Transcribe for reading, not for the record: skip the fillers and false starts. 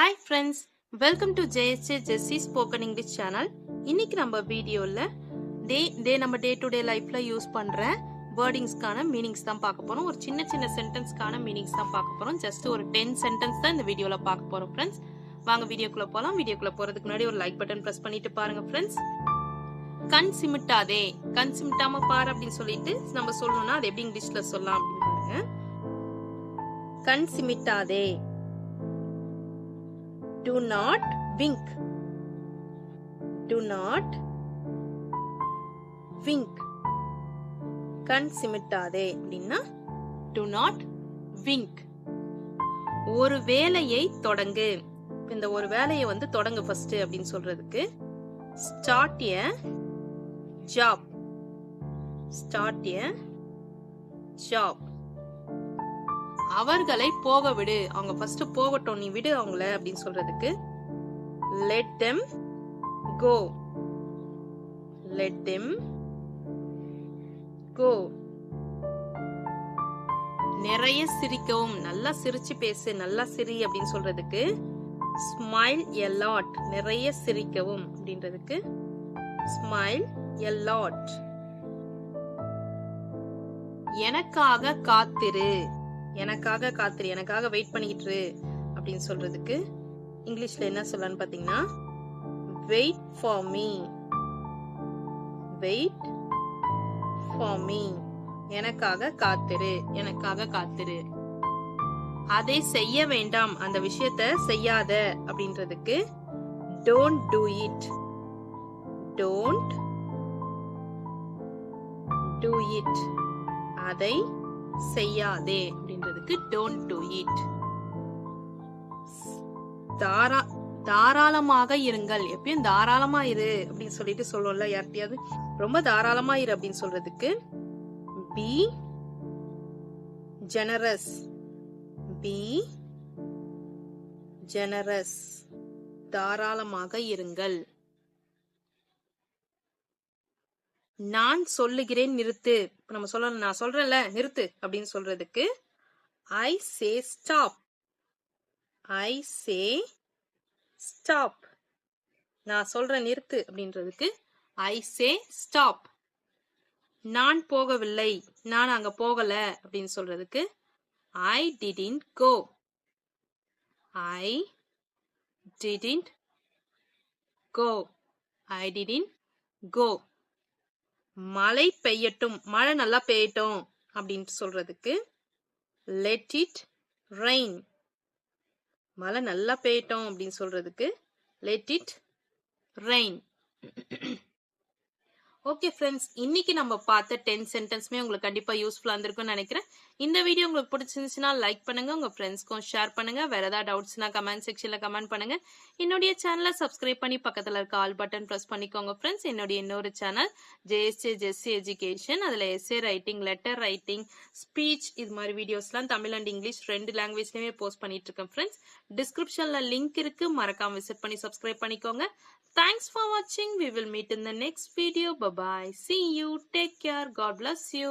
Hi friends, welcome to JSJ Jessie Spoken English channel. இன்னைக்கு நம்ம வீடியோல நம்ம டே டு டே லைஃப்ல யூஸ் பண்ற வேர்டிங்ஸ்க்கான மீனிங்ஸ் தான் பார்க்க போறோம். ஒரு சின்ன சின்ன சென்டென்ஸ்க்கான மீனிங்ஸ் தான் பார்க்க போறோம். ஜஸ்ட் ஒரு 10 சென்டென்ஸ் தான் இந்த வீடியோல பார்க்க போறோம் ஃப்ரெண்ட்ஸ். வாங்க வீடியோக்குள்ள போலாம். வீடியோக்குள்ள போறதுக்கு முன்னாடி ஒரு லைக் பட்டன் பிரஸ் பண்ணிட்டு பாருங்க ஃப்ரெண்ட்ஸ். கண் சிமிட்டாதே, கண் சிமிட்டாம பாரு அப்படின்னு சொல்லிட்டு நம்ம சொல்லணும்னா அது எப்படி இங்கிலீஷ்ல சொல்லலாம் அப்படின்னு பாருங்க. கண் சிமிட்டாதே. Do not wink. Do not wink. கண் சிமிட்டாதே அப்படின்னா do not wink. ஒரு வேலையை தொடங்கு. இந்த ஒரு வேலையை வந்து தொடங்கு ஃபர்ஸ்ட் அப்படின்னு சொல்றதுக்கு start a job. Start a job. அவர்களை போக விடு, அவங்க ஃபர்ஸ்ட் போகட்டும், நீ விடு அவங்கள அப்படின்னு சொல்றதுக்கு let them go. Let them go. நிறைய சிரிக்கவும், நல்லா சிரிச்சு பேசு, நல்லா சிரி அப்படின்னு சொல்றதுக்கு smile a lot. நிறைய சிரிக்கவும் அப்படின்றதுக்கு smile a lot. எனக்காக காத்திரு, எனக்காக காத்திரு, எனக்காக வெயிட் பண்ணிக்கிட்டு இரு அப்படின்னு சொல்றதுக்கு இங்கிலீஷ்ல என்ன சொல்லலாம்னு பாத்தீங்கன்னா wait for me. Wait for me. எனக்காக காத்திரு, எனக்காக காத்திரு. அதை செய்ய வேண்டாம், அந்த விஷயத்தை செய்யாத அப்படின்றதுக்கு don't do it. Don't do it. அதை செய்யாதே அப்படின்றதுக்கு don't do it. தாராளமாக இருங்கள், எப்பயும் தாராளமா இரு அப்படின்னு சொல்லிட்டு சொல்லுவோம்ல யார்கிட்டயாவது, ரொம்ப தாராளமா இரு அப்படின்னு சொல்றதுக்கு be generous. Be generous. தாராளமாக இருங்கள். நான் சொல்லுகிறேன் நிறுத்து. நம்ம சொல்லணும், நான் சொல்றேன்ல நிறுத்து அப்படின்னு சொல்றதுக்கு I say stop. I say stop. நான் சொல்றேன் நிறுத்து அப்படின்றதுக்கு I say stop. நான் போகவில்லை, நான் அங்க போகல அப்படின்னு சொல்றதுக்கு I didn't go. I didn't go. I didn't go. மழை பெய்யட்டும், மழை நல்லா பெய்யட்டும் அப்படின்னு சொல்றதுக்கு let it rain. மழை நல்லா பெய்யட்டும் அப்படின்னு சொல்றதுக்கு let it rain. Okay friends, இன்னைக்கு நம்ம பார்த்த 10 சென்டென்ஸ்மே உங்களுக்கு கண்டிப்பா யூஸ்ஃபுல்லா இருந்திருக்கும்னு நினைக்கிறேன். இந்த வீடியோ உங்களுக்கு பிடிச்சிருந்துச்சுன்னா லைக் பண்ணுங்க, உங்க ஃப்ரெண்ட்ஸ்க்கும் ஷேர் பண்ணுங்க. வேற ஏதாவது டவுட்ஸ்னா கமெண்ட் செக்ஷன்ல கமெண்ட் பண்ணுங்க. என்னுடைய சேனலை சப்ஸ்கிரைப் பண்ணி பக்கத்துல இருக்க ஆல் பட்டன் பிரஸ் பண்ணிக்கோங்க ஃப்ரெண்ட்ஸ். என்னுடைய இன்னொரு சேனல் JSJ Jessie Education, அதுல S A writing, letter writing, speech, இது மாதிரி வீடியோஸ்லாம் தமிழ் அண்ட் இங்கிலீஷ் 2 லாங்குவேஜ்லயுமே போஸ்ட் பண்ணிட்டு இருக்கேன் ஃப்ரெண்ட்ஸ். டிஸ்கிரிப்ஷன்ல லிங்க் இருக்கு, மறக்காம விசிட் பண்ணி சப்ஸ்கிரைப் பண்ணிக்கோங்க. Thanks for watching. We will meet in the next video. Bye bye. See you. Take care. God bless you.